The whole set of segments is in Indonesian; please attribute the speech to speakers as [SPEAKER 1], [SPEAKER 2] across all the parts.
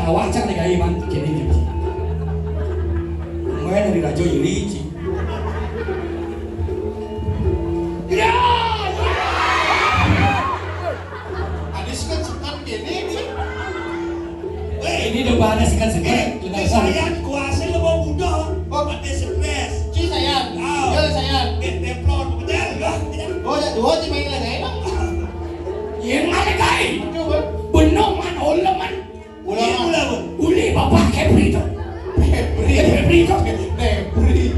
[SPEAKER 1] Awacak nih kayak iman gini gitu. Mulai dari rajo Yuli. Ya.
[SPEAKER 2] Ada sekat gini nih.
[SPEAKER 1] Ini udah bahannya sekat-sekat.
[SPEAKER 2] Sayang kuasa lo mau muda. Oh, ada stres.
[SPEAKER 3] Ci sayang. Ya sayang.
[SPEAKER 2] Deplon betul enggak?
[SPEAKER 3] Oh, ya dua ci main lagi.
[SPEAKER 1] Yang mana kai?
[SPEAKER 3] Coba.
[SPEAKER 1] Benar man oleman. Uli bapak Kepri itu. Kepri itu.
[SPEAKER 3] Nebri.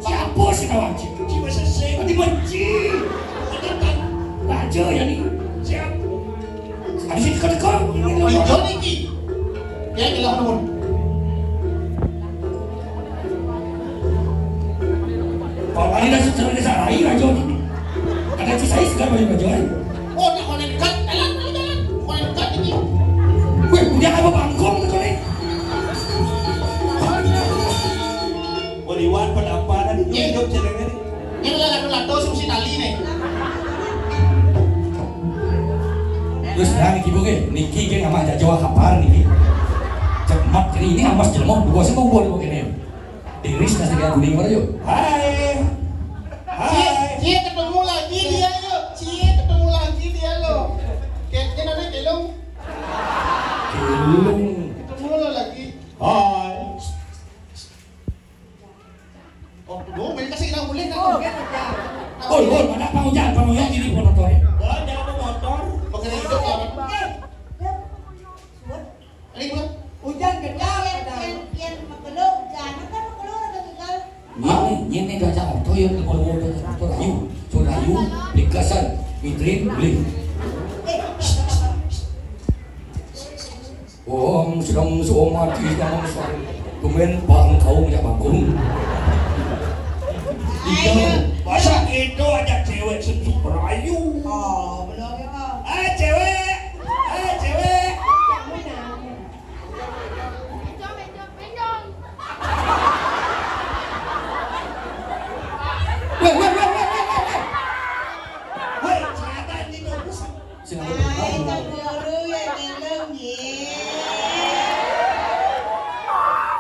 [SPEAKER 1] Siapa sih kawan cik?
[SPEAKER 2] Ci masa saya
[SPEAKER 1] Nanti benci. Raja ya nih.
[SPEAKER 2] siap.
[SPEAKER 1] Ada sih dekat-dekat.
[SPEAKER 3] Hijau nih ki. Ya bilang nun.
[SPEAKER 1] Kalau ini dah secara disarai raja nih. Ada sih saya segala baju-baju lain.
[SPEAKER 3] Oh, nak konek dekat. Jalan. Konek dekat ini.
[SPEAKER 1] Weh, dia apa bangkong tu ni?
[SPEAKER 2] Waliwan pada apa dah di hidup jalannya ni.
[SPEAKER 3] Ini lah lato sih tali nih.
[SPEAKER 1] Terus dah Niki buke, Niki ke nama aja Jawa kapar Niki. Cemat jadi ini amas jelmo, gua semua buat buke ni. Diris nasi kayak kuning mana yuk?
[SPEAKER 2] Hai. Hai.
[SPEAKER 3] Cie ketemu lagi dia yuk. Cie ketemu lagi dia lo. Kayaknya nanti kelung.
[SPEAKER 1] Kelung.
[SPEAKER 3] Ketemu lo lagi.
[SPEAKER 2] Hai.
[SPEAKER 3] Oh, gue main kasih ilang boleh kan?
[SPEAKER 1] Oh, mana pangujang ini pun motor.
[SPEAKER 2] Oh, jangan motor.
[SPEAKER 3] Pakai hidup ya. Ini gua.
[SPEAKER 4] Hujan gede
[SPEAKER 5] Yang makelung, jangan kan makelung ada tinggal.
[SPEAKER 1] Ini dah jauh. Tuh yang motor rayu, likasan, mitrin, beli. Om sedang somati dalam suara kemen bangkau ya bangkung.
[SPEAKER 2] Masa itu ada cewek sentuh merayu.
[SPEAKER 4] Oh, belum ya.
[SPEAKER 2] Cewek. Cewek. Woi, ternyata ini bagus.
[SPEAKER 4] Hai, cemburu ya geleng ye.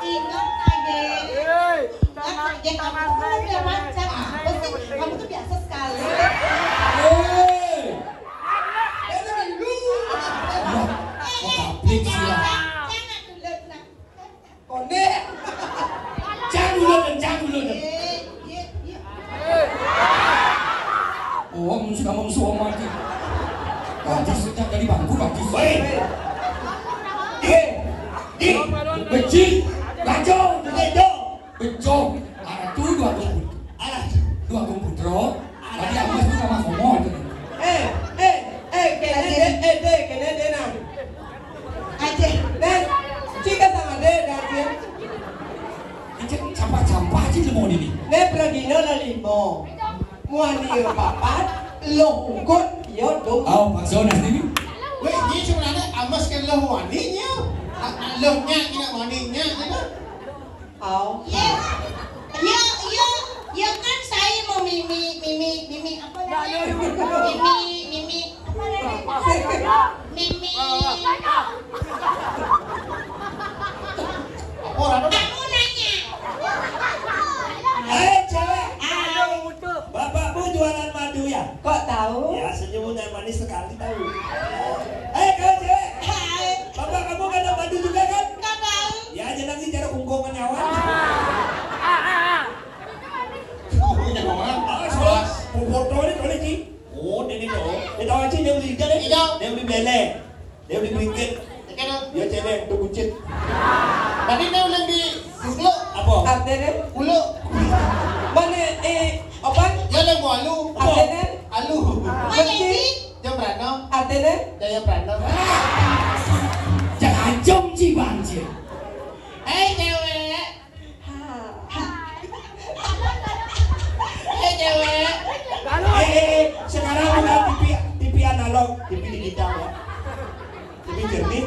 [SPEAKER 5] Ingat aja. Kamu kan udah macam apa sih? Kamu tuh biasa sekali. Jangan dulu nak.
[SPEAKER 4] Kone.
[SPEAKER 1] Jangan dulu. Om sedang somati. Gadis sejak dari bangku gadis.
[SPEAKER 2] Woi. Di.
[SPEAKER 1] Becik, rajo,
[SPEAKER 2] Bejo.
[SPEAKER 1] bejo. Itu dua kumputro. Tadi aku itu sama ngomong.
[SPEAKER 4] Kene deh nah.
[SPEAKER 5] Aja.
[SPEAKER 4] Dan jika sama deh dan dia.
[SPEAKER 1] Ini campah aja mau ini.
[SPEAKER 4] Ne pradino la limo. Muani papat longgot yo dong.
[SPEAKER 1] Oh, Pak Zonas ini.
[SPEAKER 3] Weh, ini sebenarnya amas kan lo waninya. Lohnya tidak waninya, kan?
[SPEAKER 4] Au.
[SPEAKER 5] Ya kan saya mau mimi apa namanya? Mimi apa namanya? Mimi.
[SPEAKER 3] Orang
[SPEAKER 5] Kamu nanya.
[SPEAKER 2] Cewek. Bapakmu jualan madu ya?
[SPEAKER 4] Kok tahu?
[SPEAKER 2] Ya, senyum dan manis sekali tahu. Kau cewek.
[SPEAKER 5] Hai.
[SPEAKER 2] Bapak kamu kan ada madu juga kan?
[SPEAKER 5] Kau tahu?
[SPEAKER 2] Ya, aja nanti cara kungkungan nyawa.
[SPEAKER 3] punya orang.
[SPEAKER 2] Sebelas. Foto ini boleh Ci? Oh, ini dong. Dia tahu Ci, dia beli ikan ya?
[SPEAKER 3] Hijau.
[SPEAKER 2] Dia beli bele. Dia beli berinket.
[SPEAKER 3] Kan?
[SPEAKER 2] Dia cewek, itu buncit.
[SPEAKER 3] Tadi dia ulang di Google.
[SPEAKER 2] Apa?
[SPEAKER 4] Artene.
[SPEAKER 3] Ulu.
[SPEAKER 4] Mana apa?
[SPEAKER 3] Ya lah mau alu.
[SPEAKER 4] Artene.
[SPEAKER 3] Alu.
[SPEAKER 4] Benci.
[SPEAKER 3] Jam Prano.
[SPEAKER 4] Artene.
[SPEAKER 3] Jaya Prano.
[SPEAKER 1] Jangan jom Ci banjir.
[SPEAKER 3] Cewek.
[SPEAKER 4] Ha.
[SPEAKER 3] Cewek.
[SPEAKER 2] TV digital ya. TV jernih.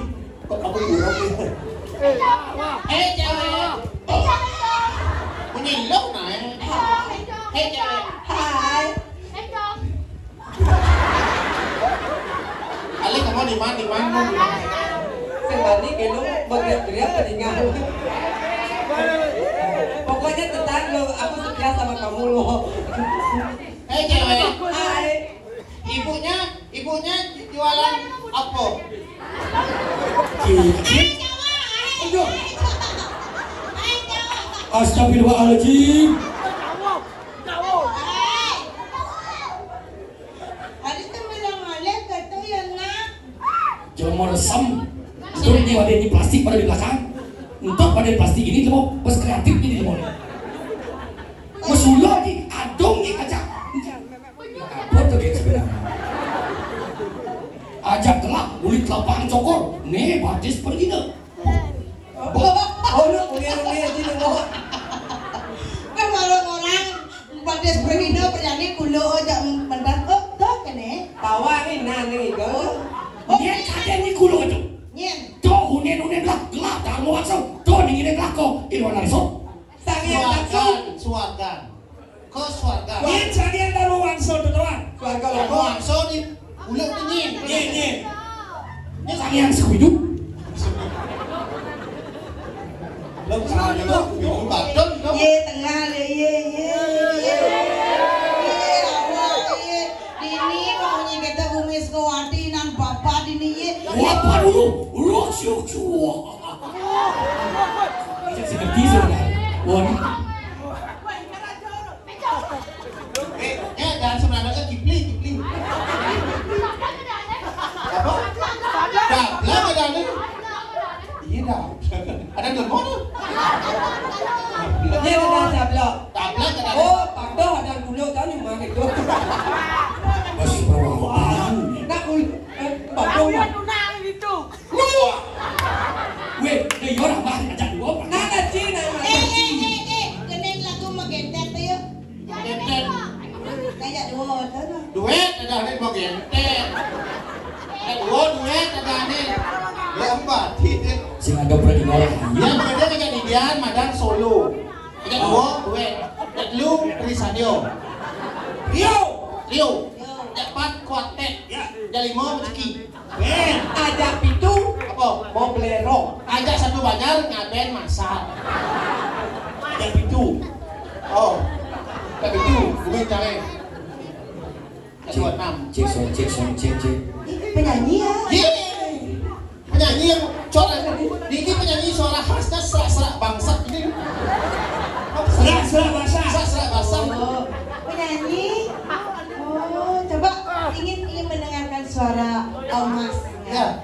[SPEAKER 2] Kok aku buruk nih?
[SPEAKER 3] Cewek. Menyilok nah. Cewek.
[SPEAKER 4] Hai.
[SPEAKER 3] Ali kamu di mana?
[SPEAKER 4] Sebalik itu bergerak-gerak ketinggalan. Pokoknya tenang lo, aku setia sama kamu lo.
[SPEAKER 3] Cewek.
[SPEAKER 4] Hai.
[SPEAKER 3] Ibunya jualan apa?
[SPEAKER 1] Astagfirullahaladzim. Jangan mau resem. Itu ini ada di plastik pada di belakang. Untuk pada di plastik ini mau pas kreatif ini mau. Masulah di adong ni aja. Apa tu dia sebenarnya? Ajak kelak ulit lapangan cokor. Nih badis pergi dah.
[SPEAKER 4] Oh no, ulian di lo.
[SPEAKER 5] Kan orang pada berhina berani kulo aja mendak tok kene.
[SPEAKER 4] Tawa ni nani kau.
[SPEAKER 1] Dia kadang ni kulo tu.
[SPEAKER 5] Nyen.
[SPEAKER 1] Tuh unen lah gelap tak mau masuk. Tuh dingin lah kau. Irwan ariso.
[SPEAKER 4] Sangat langsung.
[SPEAKER 3] Suarga. Ke suarga.
[SPEAKER 2] Nyen sadian taruh wangso tu tuan.
[SPEAKER 4] Keluarga lo.
[SPEAKER 3] Wangso di ulut ni.
[SPEAKER 2] Nyen.
[SPEAKER 1] Ini sangat sekuidu.
[SPEAKER 2] Lo kaya lo.
[SPEAKER 3] Badon kau.
[SPEAKER 5] Ye tengah le ye. Awak ye. Dini maunya kita kumis kewati nang bapak dini ye.
[SPEAKER 1] Apa dulu? Rosyo cua. Ini seperti sebenarnya. Wah.
[SPEAKER 3] Dan sebenarnya kan kipli. Apa? Dah ada ni. Iya dah. Ada di mana?
[SPEAKER 4] Dia ada sablok.
[SPEAKER 3] Tablet ada.
[SPEAKER 4] Oh, padah ada gula tahu ni mana itu.
[SPEAKER 1] Masih bawah.
[SPEAKER 4] Nak gula. Badung.
[SPEAKER 1] Weh, ni orang mah ajak dua.
[SPEAKER 4] Nak ngaji nak.
[SPEAKER 5] Kening lagu magentet tu yuk.
[SPEAKER 3] Gentet.
[SPEAKER 5] Kayak dua tu dah.
[SPEAKER 3] Duit ada ni bagian gentet. Duit ada ni. Lembat tidak.
[SPEAKER 1] Sing ada berani orang.
[SPEAKER 3] Dia bekerja kejadian madan solo. Yang dua duit. Yang lu Trisadio. Rio. Cepat kuatek. Yang lima rezeki.
[SPEAKER 4] Ajak pitu
[SPEAKER 3] Apa?
[SPEAKER 4] mau belerong.
[SPEAKER 3] Ajak satu banyak ngaben masak.
[SPEAKER 2] Yang itu.
[SPEAKER 3] Oh. Tak itu, gue cari. Cek 6.
[SPEAKER 1] Cek.
[SPEAKER 5] Penyanyi ya.
[SPEAKER 3] Penyanyi yang suara Diki penyanyi suara khasnya serak-serak bangsa ini.
[SPEAKER 2] Serak bahasa.
[SPEAKER 3] Serak bangsa.
[SPEAKER 5] Oh, penyanyi. Oh, coba ingin mendengarkan suara Almas.
[SPEAKER 3] Ya.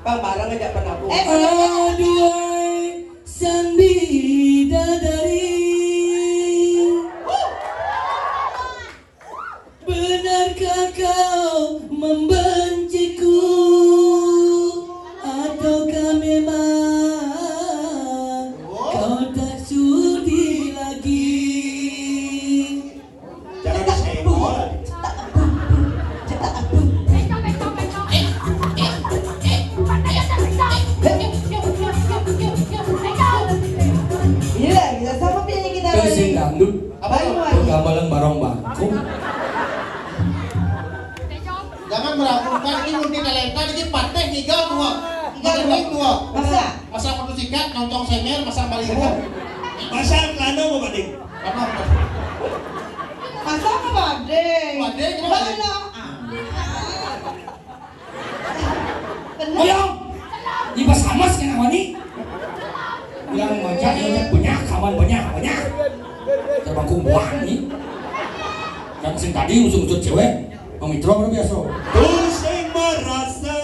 [SPEAKER 4] Bang barang aja pernah bu.
[SPEAKER 1] Aduhai sang bidadari, benarkah kau membenciku ataukah memang kau tak sudi lagi?
[SPEAKER 2] Jangan disenggol.
[SPEAKER 5] Iya, kita sama penyanyi kita
[SPEAKER 1] Kau sing
[SPEAKER 5] lagi.
[SPEAKER 1] dangdut,
[SPEAKER 3] Apa itu?
[SPEAKER 1] kau gambalan barong bangku.
[SPEAKER 3] Jangan meragukan ini mungkin kalian ini pateh 3-2. 3-2. Masa perlu sikat, nonton semer, masa baliho.
[SPEAKER 2] Masa lano mo bading.
[SPEAKER 3] Apa?
[SPEAKER 5] Masa apa badeng?
[SPEAKER 3] Badeng, kenapa badeng?
[SPEAKER 5] Bala. Benar.
[SPEAKER 1] Oyong, ibas hamas kan awani. Yang baca yang banyak, kawan banyak. Terbangku buah ni. Yang sing tadi usut-usut cewek, pemitra baru biasa.
[SPEAKER 2] Tusing merasa.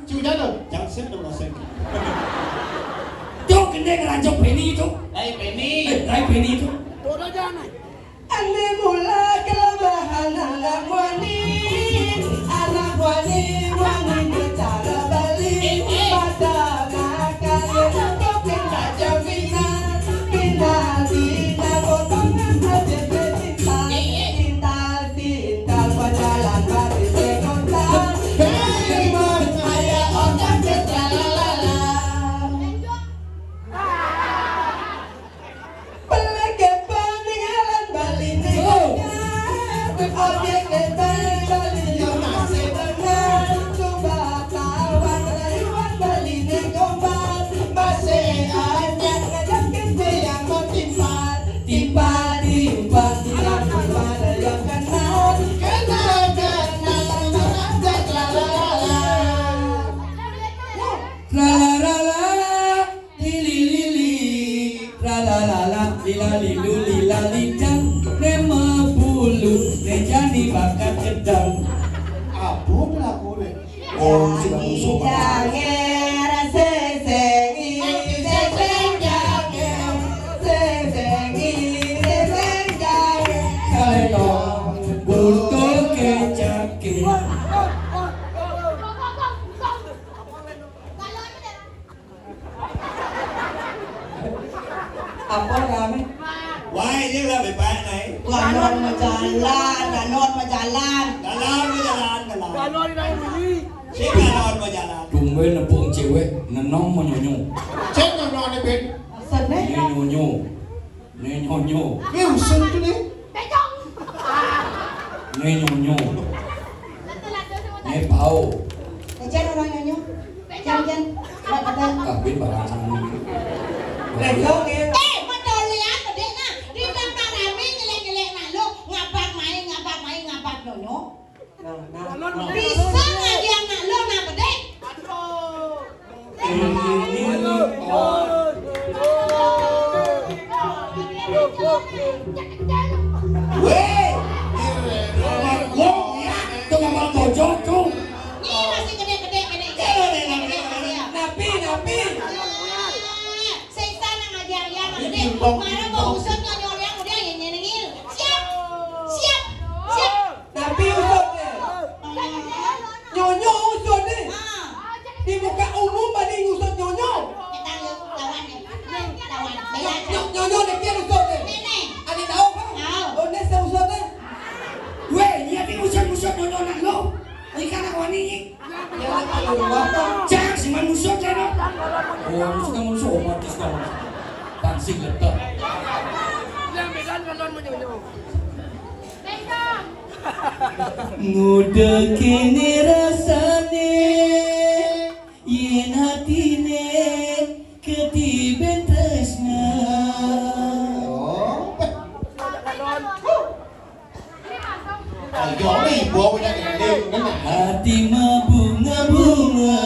[SPEAKER 3] Cuda dong.
[SPEAKER 2] Jangan sih dong nasi.
[SPEAKER 1] Tuh kena ngeranjok Penny itu. Rai Penny itu.
[SPEAKER 4] Ane mula kelebahan anak wani bicara balik pada makan untuk pindah jaminan pindah potongan aja cinta pada jalan baris kontak
[SPEAKER 1] Bakat gedang
[SPEAKER 3] Apa lagu deh?
[SPEAKER 1] oh sudah musuh butuh kecake
[SPEAKER 4] Apa rame?
[SPEAKER 2] Wah, ini lah bebek nih.
[SPEAKER 4] Ganon majalan, ganon majalan.
[SPEAKER 2] Galon si galon mau jalan.
[SPEAKER 1] tumben nepung cewek nenong menyonyo
[SPEAKER 3] Cek nggak ada Ben?
[SPEAKER 4] Maksudnya?
[SPEAKER 1] nyonyo
[SPEAKER 3] Ini usul tuh nih.
[SPEAKER 1] nyonyo pau
[SPEAKER 5] Jangan orang nyanyi. Jangan.
[SPEAKER 1] kabin barang sama
[SPEAKER 4] Legong ya.
[SPEAKER 5] Betul ya, bedek nah. Di dalam rame nyelek-nyelek nah lo ngapak main nyonya. Bisa nggak dia nak lo nak bedek?
[SPEAKER 2] Weh,
[SPEAKER 1] ya itu ngomong bojok tuh
[SPEAKER 5] Ini masih gede-gede.
[SPEAKER 4] Napi.
[SPEAKER 5] Siksa nang ngajar ya nak bedek. Mana mau usut nyonya yang udah yang nyenengil. Siap.
[SPEAKER 4] Napi usut deh. Nyonyo usut deh.
[SPEAKER 5] Ah,
[SPEAKER 4] Di muka umum banding usut nyonyo.
[SPEAKER 5] kita lawan. Bayar.
[SPEAKER 4] Nyonyo deh kia usut deh.
[SPEAKER 5] Nenek.
[SPEAKER 4] Ada tahu kan?
[SPEAKER 5] Tahu.
[SPEAKER 4] Oh ini saya usut deh.
[SPEAKER 1] weh iya di musuh nyonyo nak lo ikan aku wani
[SPEAKER 4] Ya kalau apa?
[SPEAKER 1] jangan si manusia jangan oh musuh otomatis kamu tansing letak ngude kini rasane yen hatine ketiben tresna
[SPEAKER 3] Ayo nih, bawa punya gede, bener.
[SPEAKER 1] hati mabunga-bunga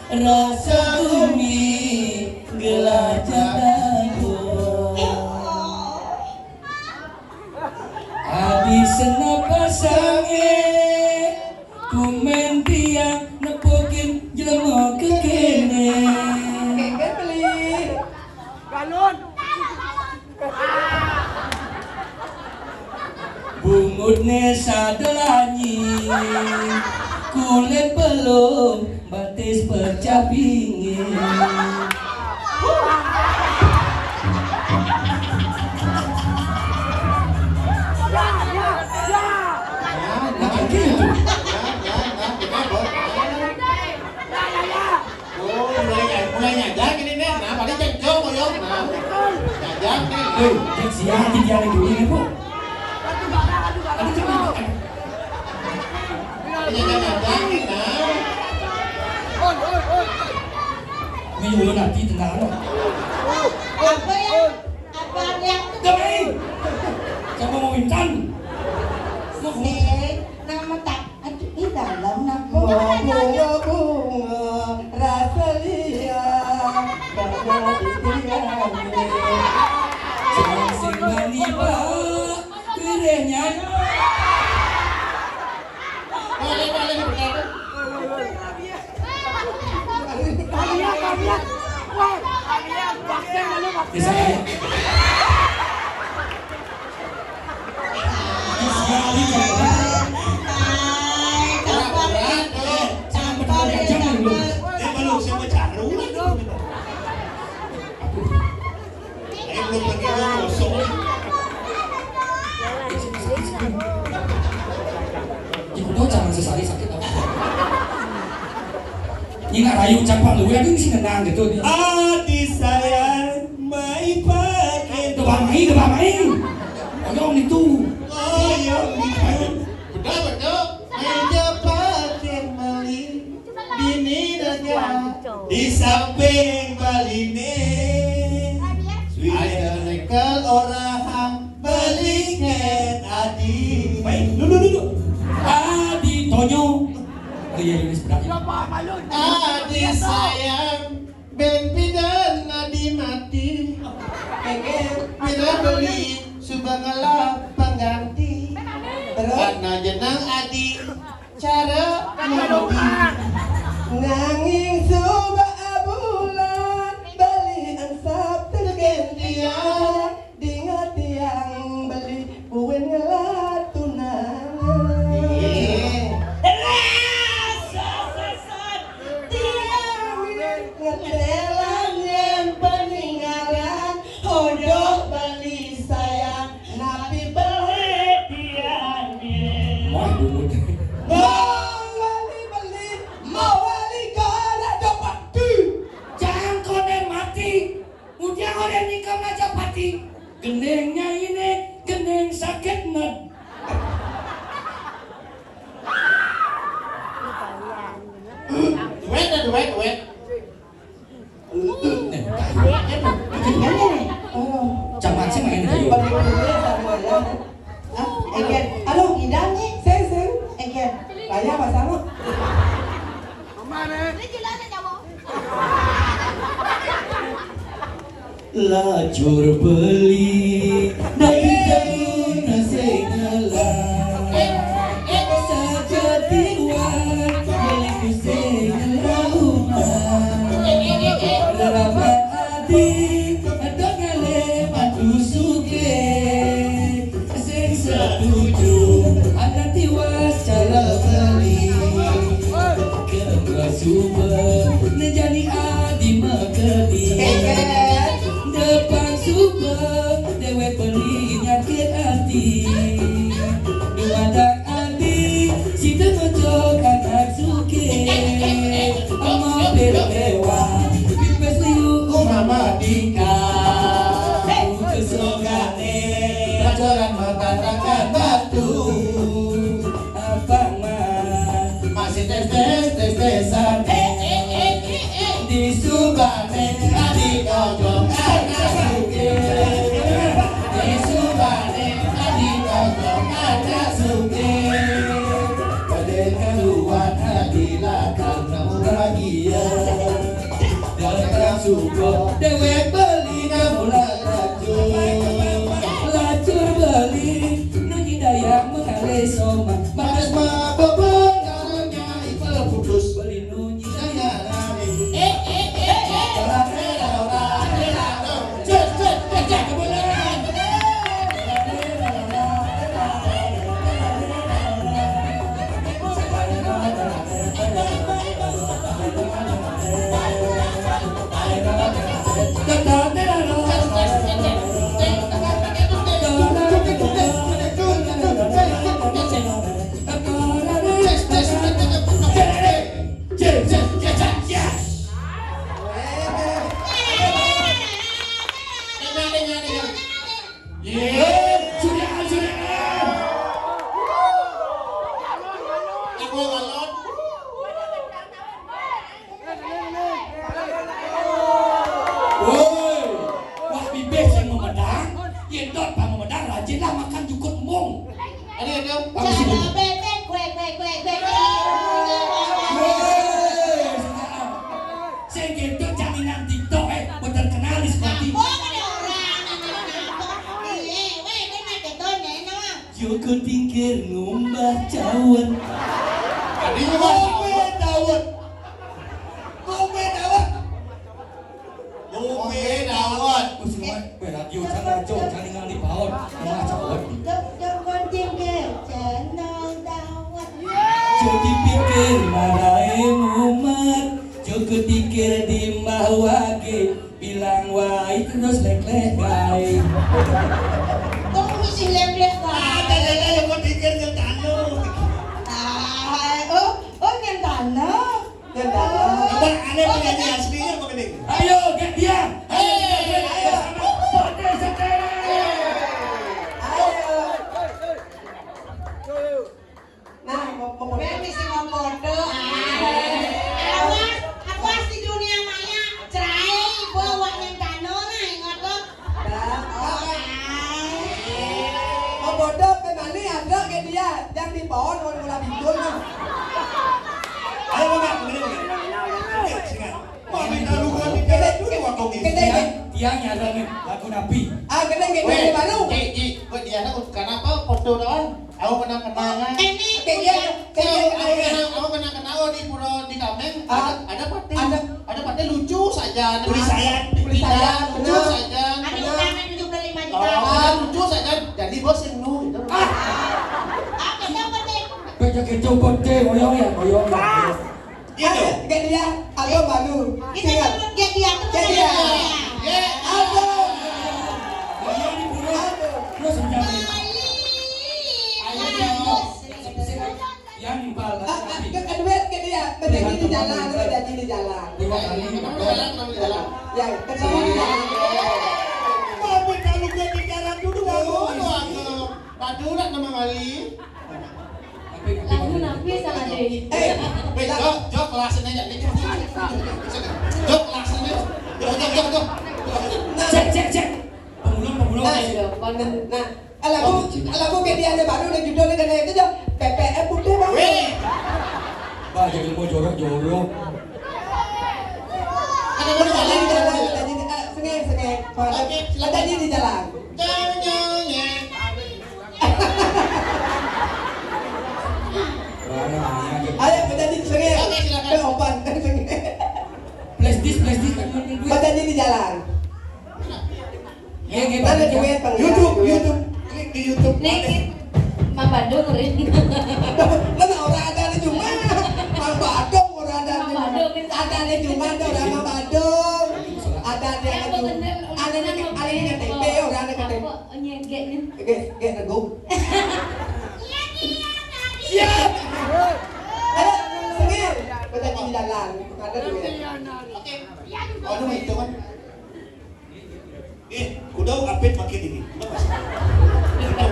[SPEAKER 1] rasa bumi gelajah dado adi senapasange kumen tiang nepokin jelema kekene
[SPEAKER 4] Keke beli.
[SPEAKER 1] bungutnya sadelanyi kulit belum batis percapingin nah gitu
[SPEAKER 3] Mulai nyajak ini nih, nah paling cengcong mau yuk, nah nyajak nih.
[SPEAKER 1] cek siang tiga minggu ini bu
[SPEAKER 3] Nyajak nih, nah.
[SPEAKER 1] minggu nanti tengah lo
[SPEAKER 5] Apa yang
[SPEAKER 1] Demi kamu mau intan mau
[SPEAKER 5] nama tak aduh di dalam nama
[SPEAKER 4] Bunga-bunga rasa liat pada ditinggalin.
[SPEAKER 1] sing bani ba kirenya
[SPEAKER 3] Balik berkata.
[SPEAKER 1] bisa ya
[SPEAKER 2] dia belum siapa caru. Ayo belum pergi lo kosong.
[SPEAKER 1] Ibu jangan sesali sakit apa ini nggak rayu capang lu yang ini sih nenang gitu
[SPEAKER 2] Hati saya mai pakai
[SPEAKER 1] Depan main. Oyong itu.
[SPEAKER 2] Oyong di Di samping baline
[SPEAKER 3] Ada rekel orang belikan adi.
[SPEAKER 2] Baik, dulu
[SPEAKER 1] Adi Tonyo. Oh iya ini sebenarnya.
[SPEAKER 3] Adi sayang ben pidan adi mati. Bila beli subhanallah pengganti. Karena jenang adi cara mandi.
[SPEAKER 4] Nanging subah bulan beli ansap tergantian dengan tiang beli puin ngelat tunangan. Ngetelan yang peninggalan hodoh beli sayang napi perhatiannya.
[SPEAKER 1] Wah, dumut.
[SPEAKER 4] Mau wali kara dapat tu.
[SPEAKER 1] Jangan konen mati. Mudia konen nikam aja pati. Genengnya ini geneng sakit nat.
[SPEAKER 3] Duet.
[SPEAKER 1] Jangan sih main kayu.
[SPEAKER 4] Aduh, indahnya. Sen. Kaya apa sama?
[SPEAKER 1] Lacur beli dari jauh nasi ngelang sajati wan beli kusing ngelauman lerama adi ada ngale madu suke sing setuju ada tiwas cara beli kedua sumber nejani adi makedi depan super dewe beli nyakit hati dua dak adi si temojok anak suke ama berewa pipes liu mama dika kesogane pacaran matatakan batu abang mah masih tes-tesan di Subane adi kau dewe beli namulah lacur beli nunyi daya mengalih soma batas ma bobong karangnya ipel putus beli nunyi daya Joko tingkir ngumbah cawan. Joko pikir marahe mumat, Joko pikir di mahwage, bilang wae terus lek-lek gae.
[SPEAKER 5] Si lem-lem
[SPEAKER 2] Ada yang mau pikir yang tanu.
[SPEAKER 4] Yang tanah.
[SPEAKER 2] Apa aneh penyanyi aslinya apa gini?
[SPEAKER 1] Ayo, get dia. Ayo.
[SPEAKER 5] Nah, mau foto. Awas di dunia
[SPEAKER 4] ke dia, yang di pohon orang bola bintun.
[SPEAKER 2] Ayo Bapak, minta luka di jalan dulu waktu ini.
[SPEAKER 1] Tiang nyadar nih lagu Nabi.
[SPEAKER 4] Gede di baru.
[SPEAKER 3] Kok dia kenapa foto doang? Aku kenang-kenangan.
[SPEAKER 5] Ini
[SPEAKER 3] Aku kenang-kenangan di Pura di Tameng. Ada pate lucu saja.
[SPEAKER 2] Tulisan.
[SPEAKER 3] Lucu saja.
[SPEAKER 5] ada utangan 75 juta.
[SPEAKER 3] Lucu saja. Jadi bos yang nu itu.
[SPEAKER 5] Apa dapat deh?
[SPEAKER 1] Beja gitu bote, oyong ya.
[SPEAKER 2] Gitu.
[SPEAKER 4] Ke dia, aku baru.
[SPEAKER 5] Kita nyebut dia tuh kan
[SPEAKER 4] Dia. Aku.
[SPEAKER 1] Terus menjadi yang nimpal Nabi.
[SPEAKER 4] Kedua ke dia, berjanji di jalan, berjanji di jalan.
[SPEAKER 1] Lima kali.
[SPEAKER 4] Ya, ketemu di jalan.
[SPEAKER 2] Mau minta luka di jalan dulu kamu.
[SPEAKER 3] Padu nak nama kali.
[SPEAKER 6] Lagu Nabi sama deh.
[SPEAKER 3] Jok kelasnya jadi. Jok kelasnya. Jok.
[SPEAKER 1] Cek. Pemulung.
[SPEAKER 4] Nah, lagu ke dia ada baru dan judulnya kena itu jauh. PPM putih bang.
[SPEAKER 1] Bah, jadi mau jorok.
[SPEAKER 3] Ada mana jalan di jalan?
[SPEAKER 4] Sengeng. Berjanji di jalan. Ayo berjanji di sengeng.
[SPEAKER 3] Oke, silakan.
[SPEAKER 4] Opan sengeng.
[SPEAKER 1] Flash disk.
[SPEAKER 4] Berjanji di jalan. Ada duit bang.
[SPEAKER 2] YouTube. Klik di YouTube.
[SPEAKER 6] Nih, Mang Bandung rin.
[SPEAKER 4] Mana orang ada di cuma Mang Badung orang ada di
[SPEAKER 6] Mang Badung, kita
[SPEAKER 4] ada di cuma orang Mang Badung ada di
[SPEAKER 6] Ya,
[SPEAKER 4] ada di KTP orang ada KTP
[SPEAKER 6] Nyegeknya.
[SPEAKER 4] Oke negung siap ada sengir berjanji di jalan ada duit
[SPEAKER 3] Oh, itu itu kan.
[SPEAKER 2] Kuda apit makin ini. Kuda masih.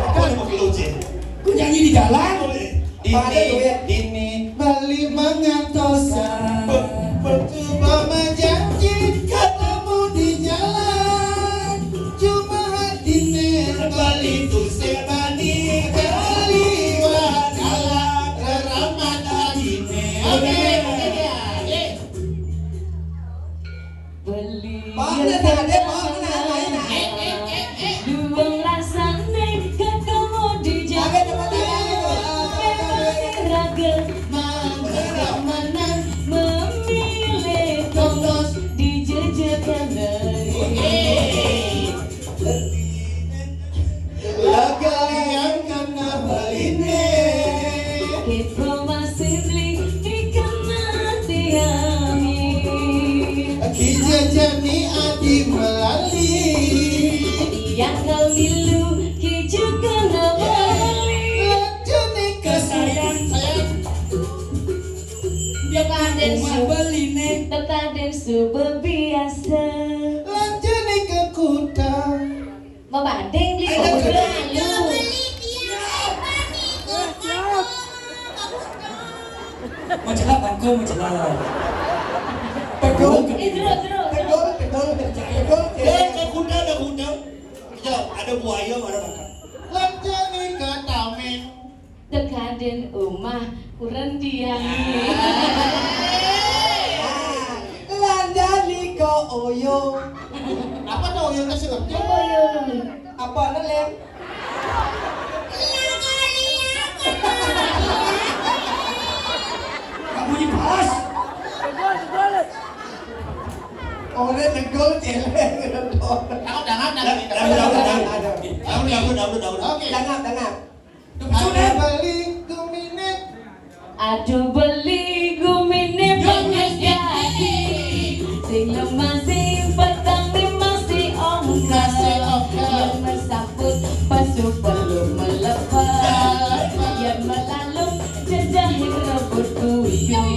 [SPEAKER 2] Aku ada mau kilo je.
[SPEAKER 1] Ku nyanyi di jalan.
[SPEAKER 3] Ini Bali mengantosan Percoba menjanji ketemu di jalan Cuma hatinya Bali itu sebani Kaliwat ala keramat hatinya Oke
[SPEAKER 6] Beli
[SPEAKER 4] Mana ada mana main
[SPEAKER 6] Duang rasane ketemu di jalan Ragil mangkamanan memilih tongos di jejekan
[SPEAKER 3] Laga yang kena baline
[SPEAKER 6] Kepo masih beli ikan mati ami
[SPEAKER 3] Kijajani adi melali
[SPEAKER 6] Yang kau lilu kijukan nabali
[SPEAKER 3] Lajane
[SPEAKER 1] Kesayang
[SPEAKER 6] Dekaden
[SPEAKER 1] beline.
[SPEAKER 6] Dekaden subuh biasa
[SPEAKER 3] Lajane ke kuta
[SPEAKER 6] Membanding beli lalu
[SPEAKER 1] Majalah bangku majalah.
[SPEAKER 4] tegul
[SPEAKER 6] Terus
[SPEAKER 4] tegul
[SPEAKER 2] Ada kuda. Ya, ada buaya, ada makan.
[SPEAKER 3] Lajane ke Tameng
[SPEAKER 6] Dekaden umah kurang diami
[SPEAKER 4] lanjani ko oyo
[SPEAKER 3] Apa tau yang kasih kerja?
[SPEAKER 4] apa lem
[SPEAKER 1] Kamu di pas.
[SPEAKER 4] orang tegul celeng
[SPEAKER 2] Daun.
[SPEAKER 3] Oke
[SPEAKER 4] dangat
[SPEAKER 3] Ada beli kuminet
[SPEAKER 6] Aduh beli gumine banyak jadi Sing lemah sing petang masih ongkar Yang mesaput pasu belum melepas Yang melalung jejahing rebut kuyung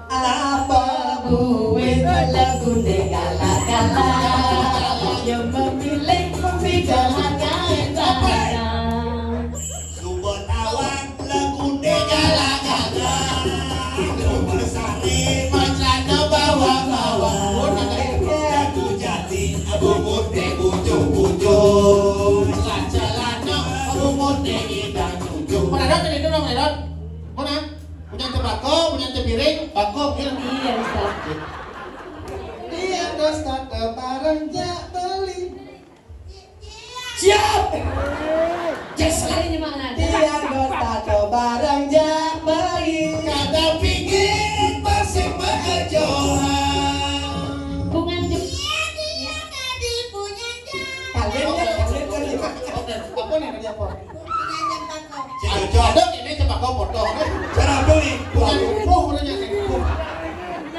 [SPEAKER 6] Apa buit lagu negala-gala Yang memilih pembicaraan kata
[SPEAKER 2] Subot awak lagu negala-gala. Sari macana bawa-bawa. Jatuh jati abu mute ujung-ujung. Celana
[SPEAKER 3] dong, Redon. Mana? Punya tembakau, punya piring, bako, gitu.
[SPEAKER 6] Iya, Ustaz.
[SPEAKER 3] Dia dosa barangnya beli.
[SPEAKER 1] Siap. Yes.
[SPEAKER 6] Ini mana?
[SPEAKER 4] Dia dosa barang jak beli.
[SPEAKER 3] Kada pikir masih mengejohan.
[SPEAKER 6] Bungan
[SPEAKER 5] Dia tadi punya jam.
[SPEAKER 4] Kalian
[SPEAKER 3] Apa nih tadi apa?
[SPEAKER 5] Punya jam bakau.
[SPEAKER 3] Jodoh ini tembakau potong.
[SPEAKER 2] Cara apa nih?
[SPEAKER 3] Bukan punya gitu.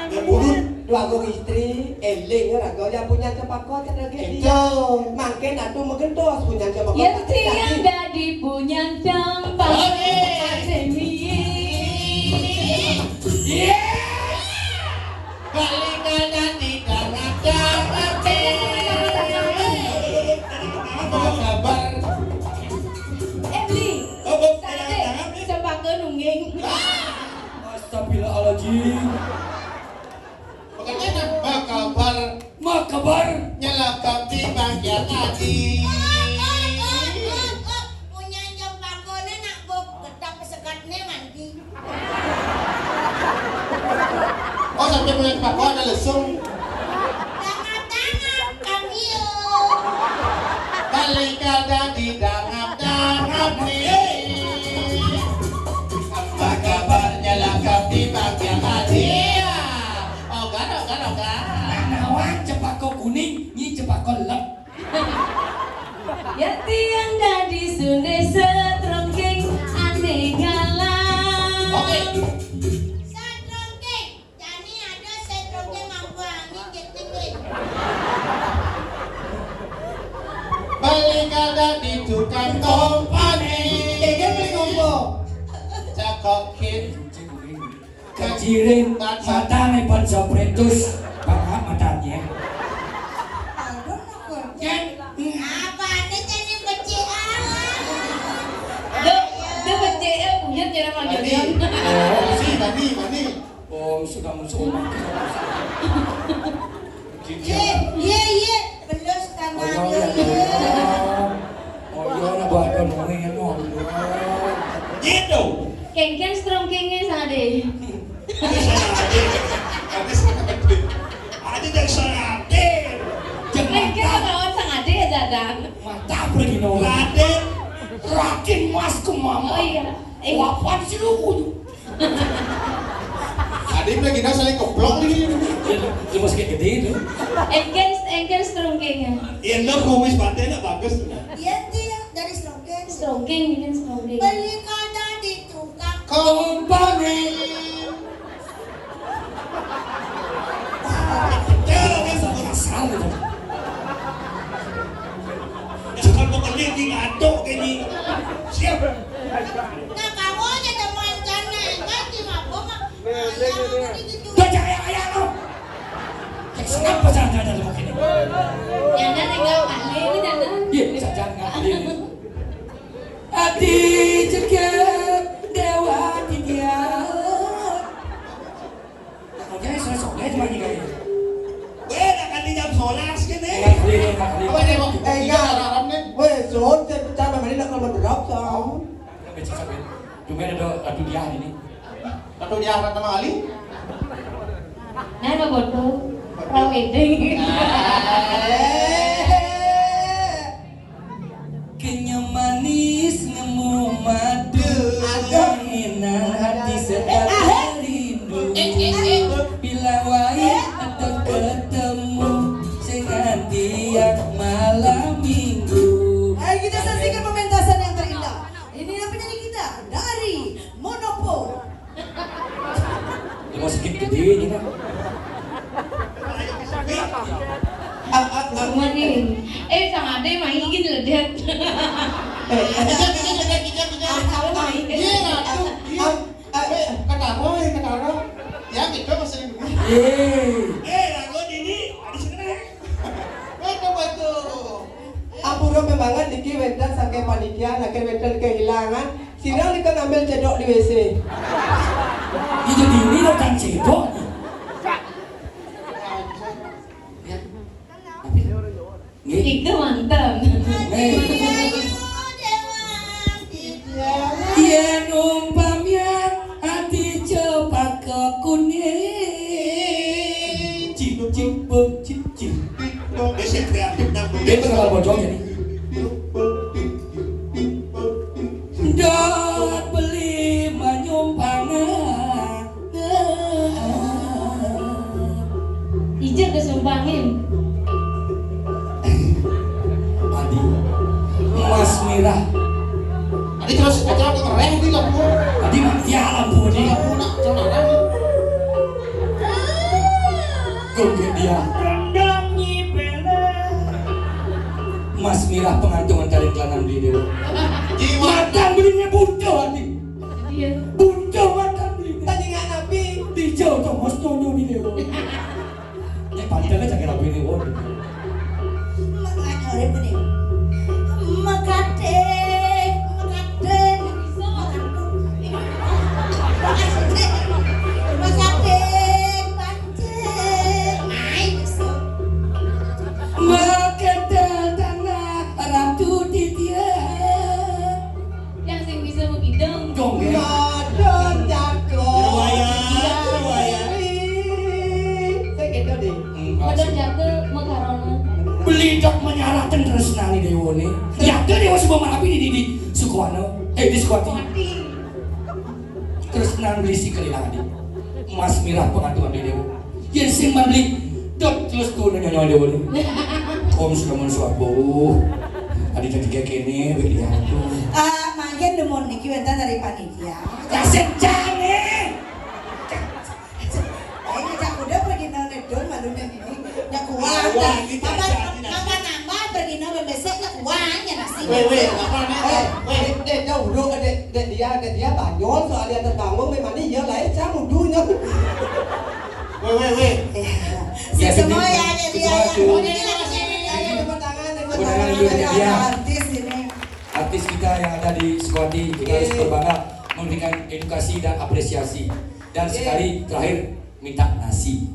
[SPEAKER 2] Yang burut.
[SPEAKER 4] dua gong istri, eling raga yang punya tembakau terlagi dia. Makin atuh mengendos punya tembakau.
[SPEAKER 6] yang tiang dadi punya dampak Acemi.
[SPEAKER 3] Balik kanan di dalam hati. Apa kabar?
[SPEAKER 6] Emily,
[SPEAKER 2] Oh,
[SPEAKER 6] sate, sembako nungging.
[SPEAKER 1] Astagfirullahaladzim.
[SPEAKER 3] Makanya apa kabar?
[SPEAKER 1] Ma kabar.
[SPEAKER 3] Nyala kami bagian hati.
[SPEAKER 5] Punya jam bakau ni nak ketak pesekat ni mandi.
[SPEAKER 3] Oh sampai punya tembakau ada lesung.
[SPEAKER 5] Tangan kami yo.
[SPEAKER 3] Balik kanan di dalam hati. Apa kabar? Nyala kami bagian hati. Oh gado.
[SPEAKER 1] Nawan cempaka kuning, nyi cempaka lep.
[SPEAKER 6] Ya tiang dadi sunde setrongking aneh galang.
[SPEAKER 3] Oke.
[SPEAKER 5] Setrongking. Jadi ada setrongking mampu angin ketinggi.
[SPEAKER 3] Balik kanan di tukang kompani.
[SPEAKER 4] Dia beli ngombo.
[SPEAKER 3] Cakokin.
[SPEAKER 1] Kajirin matane panca pretus. Bangga matanya.
[SPEAKER 5] Apa ni jadi becik awak?
[SPEAKER 6] Dia becek punya cara majuan.
[SPEAKER 3] Oh, si mani.
[SPEAKER 1] Oh, sudah musuh umat.
[SPEAKER 5] Ye, belus tangan
[SPEAKER 1] Oh ya, oh ya, nak buat ngomongin ngomong.
[SPEAKER 2] Gitu.
[SPEAKER 6] Kengkeng strongkingnya sade.
[SPEAKER 2] Ada yang sangat.
[SPEAKER 6] Kengkeng kawan sang ade ya dadang.
[SPEAKER 1] Mata pergi nol.
[SPEAKER 2] Raden.
[SPEAKER 1] Rakin mas ke mama.
[SPEAKER 6] Oh iya.
[SPEAKER 1] Wapan sih lu?
[SPEAKER 3] Adik lagi nasi saling keblok nih.
[SPEAKER 1] Dia masih kayak gede itu.
[SPEAKER 6] Engkel strongkingnya.
[SPEAKER 2] Yang nak kumis pantai nak bagus.
[SPEAKER 5] Dia dari Slongkeng.
[SPEAKER 6] Strongking bikin strongking.
[SPEAKER 5] Beli kada di tukang.
[SPEAKER 3] Kompani.
[SPEAKER 2] Jangan kan sama
[SPEAKER 1] Asal gitu.
[SPEAKER 2] Jangan pokoknya di ngaduk ini. Siap.
[SPEAKER 5] Nah kamu aja temuan sana. Nanti mabok mak.
[SPEAKER 1] Udah jangan ayah lo. Kenapa jangan ada lu begini?
[SPEAKER 6] Nyana tinggal ahli ini nyana.
[SPEAKER 1] Iya, jangan ngadil. Hati jekat dewa tiga. Oke, saya sok cuma nih kali.
[SPEAKER 2] Gue nak kan di jam solas kene.
[SPEAKER 3] Apa dia mau?
[SPEAKER 4] Enggak. Weh, soal saya percaya memang nak kalau berapa tau.
[SPEAKER 1] Cuma ada dia ini.
[SPEAKER 3] Atau dia harap nama Ali?
[SPEAKER 6] Nana bodoh. Raw wedding.
[SPEAKER 1] Kenyam manis nemu madu. Enak hati sekali rindu. Bila wae atau ketemu dengan tiap malam minggu.
[SPEAKER 7] Ayo kita saksikan pementasan yang terindah. Ini yang penyanyi kita dari Monopo.
[SPEAKER 1] Dia mau sedikit gede ini kan.
[SPEAKER 6] Semua nih. Sang ade main gini loh dia.
[SPEAKER 3] Kijang.
[SPEAKER 6] Kalau main.
[SPEAKER 3] Iya ngadu. Kataro. Ya gitu masih.
[SPEAKER 2] Lagu ini ada sini.
[SPEAKER 3] Betul.
[SPEAKER 4] Ampura membangan diki wedan sampai panitia akhir wedan kehilangan. Sidang dikan ambil cedok di WC.
[SPEAKER 1] Itu dini lo kan cedok.
[SPEAKER 6] Itu mantap.
[SPEAKER 1] Iya numpa Dia bakal bocor jadi. Dot beli manyumpangan.
[SPEAKER 6] Ijek kesumbangin.
[SPEAKER 1] Adi, Mas Mirah.
[SPEAKER 3] Adi terus acara ngereh di lampu.
[SPEAKER 1] Adi mati lampu ini.
[SPEAKER 3] Lampu nak celana.
[SPEAKER 1] Gongge dia. Mas Mirah pengantungan tali kelanan beli dewa. Makan belinya bunco Adi.
[SPEAKER 6] Iya.
[SPEAKER 1] Bunco makan belinya.
[SPEAKER 4] Tadi nggak nabi.
[SPEAKER 1] Dijauh tuh mas nyonya di dewa. Ini panjangnya cakap apa ini wah.
[SPEAKER 7] Makanya begini. Makate.
[SPEAKER 6] Yang sing bisa begideng.
[SPEAKER 4] Nodon jago.
[SPEAKER 2] Ruaya.
[SPEAKER 4] Saya gitu deh.
[SPEAKER 6] Modal jaga makaronan.
[SPEAKER 1] Beli dok menyalahkan terus nani dewa nih. Ya tuh dewa sebuah malapi di Sukoano. Di Sukoti. Terus nang beli si kelilang di Mas Mirah pengantungan di dewa. Yang sing beli dok terus tuh nyonya dewa nih. Om sudah mensuap bau. Adi jadi kayak gini, begini aku.
[SPEAKER 7] Makin demon niki wenta dari panitia.
[SPEAKER 1] Kasih cane.
[SPEAKER 7] Ini cak udah pergi nang nedon malunya ini. Nyak kuat. Nambah pergi nang besek nyak kuatnya nasi.
[SPEAKER 3] Weh, apa nih?
[SPEAKER 4] Dek jauh dulu, dek dia banyon soal dia terbangun memang dia lah, saya mundunya.
[SPEAKER 3] Weh.
[SPEAKER 7] Semua ya jadi ya.
[SPEAKER 1] Artis kita yang ada di Sukoti, kita harus berbangga memberikan edukasi dan apresiasi. Dan sekali terakhir minta nasi.